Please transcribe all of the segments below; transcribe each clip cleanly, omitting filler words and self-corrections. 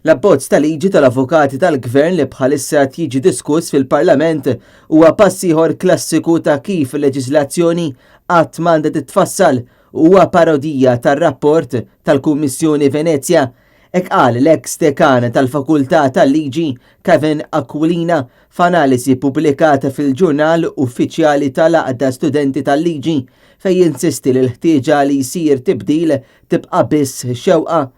L-abbozz tal-liġi tal-avukati tal-Gvern li bħalissa jiġi diskuss fil-Parlament huwa pass ieħor klassiku ta' kif il-leġiżlazzjoni qatt m'għandha titfassal huwa parodija tar-rapport tal-Kummissjoni Venezia. Hekk qal l-eks dekan tal-Fakultà tal-Liġi Kevin Aquilina f'analisi pubblikata fil-Ġurnal Uffiċjali tal-Għaqda Studenti tal-Liġi fejn jinsisti li l-ħtieġa li jsir tibdil tibqa' biss xewqa.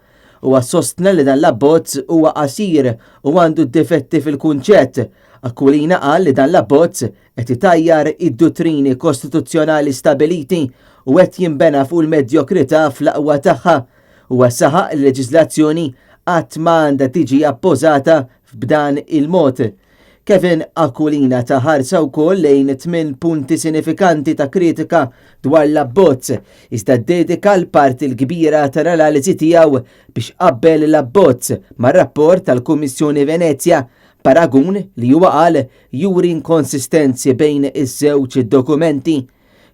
Huwa sostna li dan l-abbozz huwa qasir u għandu difetti fil-kunċett. Aquilina qal li dan l-abbozz qed itajjar id-dottrini kostituzzjonali stabiliti u qed jinbena fuq il-medjokrità fl-aqwa tagħha. Huwa saħaq il-leġiżlazzjoni qatt m'għandha tiġi appożata f'dan il-mod. Kevin Aquilina taħarsa wkoll lejn 8 punti sinifikanti ta' kritika dwar l-abbozz, iżda ddedika l-parti l-kbira tal-analiżi tiegħu biex qabbel l-abbozz mar-rapport tal-Kummissjoni Venezia, paragun li huwa qal juri inkonsistenzi bejn iż-żewġ dokumenti.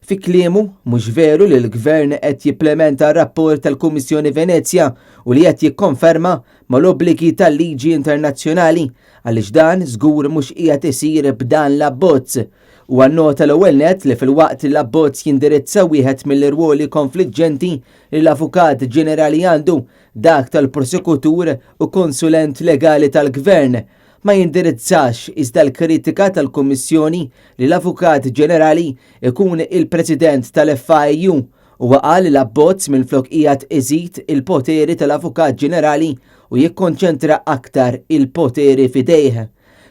Fi kliemu mhux veru li l-Gvern qed jipplementa r-rapport tal-Kummissjoni Venezia u li qed jikkonferma mal-obbligi tal-liġi internazzjonali għaliex dan żgur mhux qiegħed isir b'dan l-abbozz. U għannota l-ewwel nett li fil-waqt l-abbozz jindirizza wieħed mill-irwoli konfliġġenti li l-Avukat Ġenerali għandu dak tal-prosekutur u konsulent legali tal-Gvern ma jindirizzax iżda l-kritika tal-Kummissjoni li l-Avukat Ġenerali ikun il-President tal-FIU u qal li l-abbozz minflok qiegħed iżid il-poteri tal-Avukat Ġenerali u jikkonċentra aktar il-poteri f'idejh.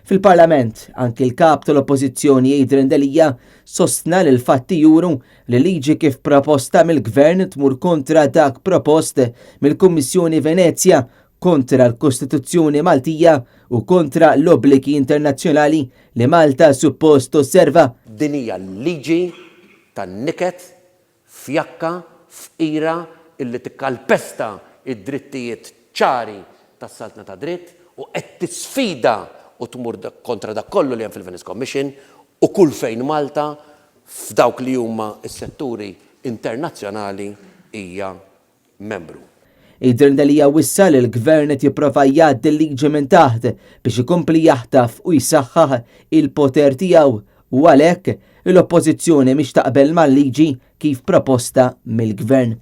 Fil-Parlament, anki l-kap tal-Oppożizzjoni Adrian D'Elia sostna li l-fatti juru li liġi kif proposta mill-Gvern tmur kontra dak propost mill-Kummissjoni Venezia, kontra l-Kostituzzjoni Maltija u kontra l-obbligi internazzjonali li Malta suppost osserva. Din hija liġi tan-niket fjakka f'ira illi tikkalpesta id-drittijiet ċari tas-saltna ta' dritt u qed tisfida u tmur kontra dak kollu li hemm fil-Venice Commission u kull fejn Malta f'dawk li huma s-setturi internazzjonali hija membru. Adrian D'Elia wissa li l-Gvern qed jipprova jgħaddi l-liġi minn taħt biex ikompli jaħtaf u jsaħħaħ il-poter tiegħu u għalhekk l-Oppożizzjoni mhix taqbel mal-liġi kif proposta mill-Gvern.